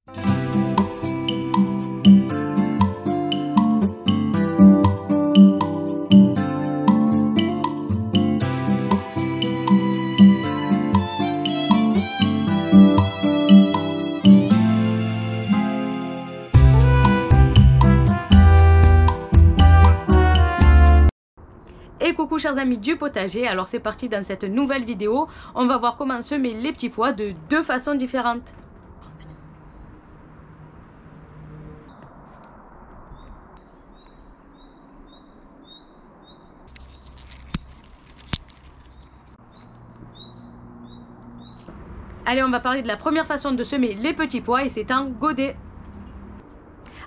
Et coucou chers amis du potager, alors c'est parti dans cette nouvelle vidéo, on va voir comment semer les petits pois de deux façons différentes. Allez, on va parler de la première façon de semer les petits pois et c'est en godet.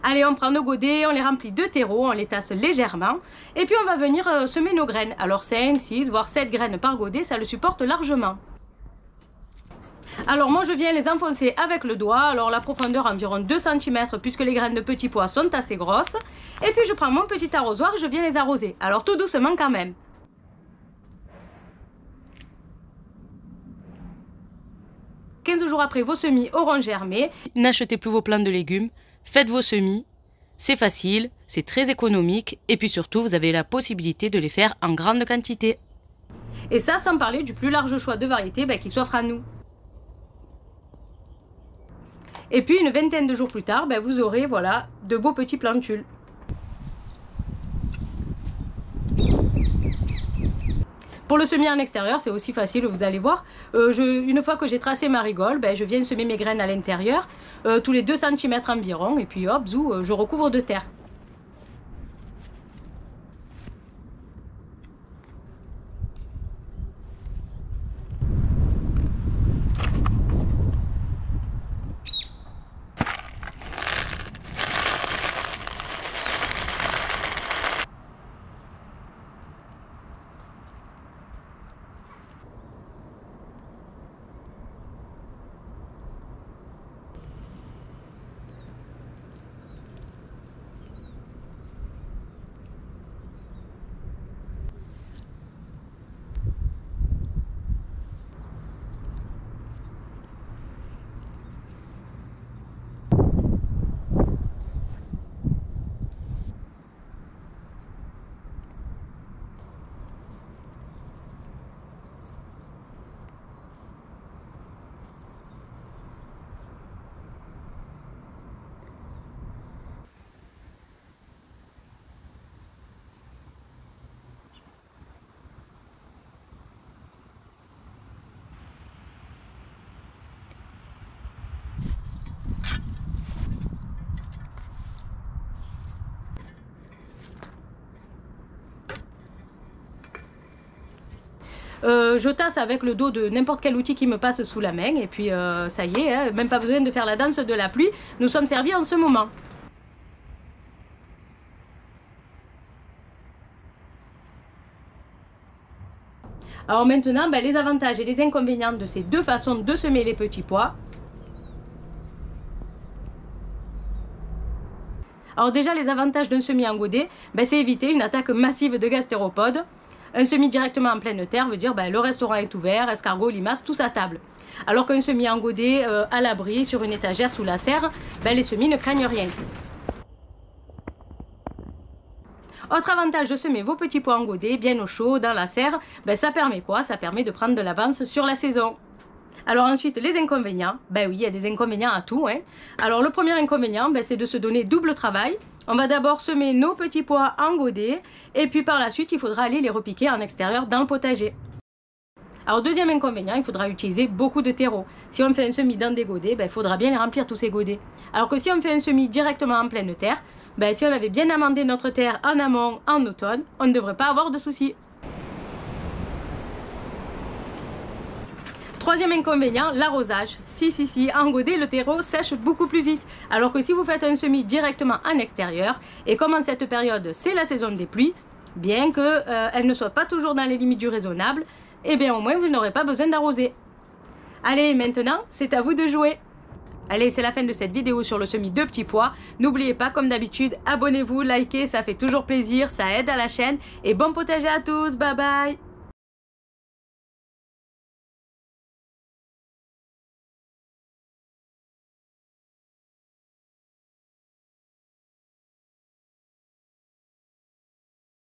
Allez, on prend nos godets, on les remplit de terreau, on les tasse légèrement et puis on va venir semer nos graines. Alors 5, 6, voire 7 graines par godet, ça le supporte largement. Alors moi je viens les enfoncer avec le doigt, alors la profondeur environ 2 cm puisque les graines de petits pois sont assez grosses. Et puis je prends mon petit arrosoir et je viens les arroser. Alors tout doucement quand même. « 15 jours après, vos semis auront germé. N'achetez plus vos plants de légumes. Faites vos semis, c'est facile, c'est très économique et puis surtout vous avez la possibilité de les faire en grande quantité. Et ça sans parler du plus large choix de variétés qui s'offre à nous. Et puis une vingtaine de jours plus tard, vous aurez voilà, de beaux petits plantules. Pour le semer en extérieur, c'est aussi facile, vous allez voir. Une fois que j'ai tracé ma rigole, je viens semer mes graines à l'intérieur, tous les 2 cm environ, et puis hop, zou, je recouvre de terre. Je tasse avec le dos de n'importe quel outil qui me passe sous la main et puis ça y est, hein, même pas besoin de faire la danse de la pluie, nous sommes servis en ce moment. Alors maintenant, les avantages et les inconvénients de ces deux façons de semer les petits pois. Alors déjà, les avantages d'un semis en godet, c'est éviter une attaque massive de gastéropodes. Un semis directement en pleine terre veut dire le restaurant est ouvert, escargots, limaces, tous à table. Alors qu'un semis en godet à l'abri, sur une étagère, sous la serre, les semis ne craignent rien. Autre avantage de semer vos petits pois en godet, bien au chaud, dans la serre, ça permet quoi? Ça permet de prendre de l'avance sur la saison. Alors ensuite, les inconvénients, oui, il y a des inconvénients à tout. Hein. Alors le premier inconvénient, c'est de se donner double travail. On va d'abord semer nos petits pois en godet et puis par la suite, il faudra aller les repiquer en extérieur dans le potager. Alors deuxième inconvénient, il faudra utiliser beaucoup de terreau. Si on fait un semis dans des godets, il faudra bien les remplir tous ces godets. Alors que si on fait un semis directement en pleine terre, si on avait bien amendé notre terre en amont, en automne, on ne devrait pas avoir de soucis. Troisième inconvénient, l'arrosage. Si, en godet, le terreau sèche beaucoup plus vite. Alors que si vous faites un semis directement en extérieur, et comme en cette période, c'est la saison des pluies, bien qu'elle ne soit pas toujours dans les limites du raisonnable, au moins vous n'aurez pas besoin d'arroser. Allez, maintenant, c'est à vous de jouer. Allez, c'est la fin de cette vidéo sur le semis de petits pois. N'oubliez pas, comme d'habitude, abonnez-vous, likez, ça fait toujours plaisir, ça aide à la chaîne. Et bon potager à tous, bye bye!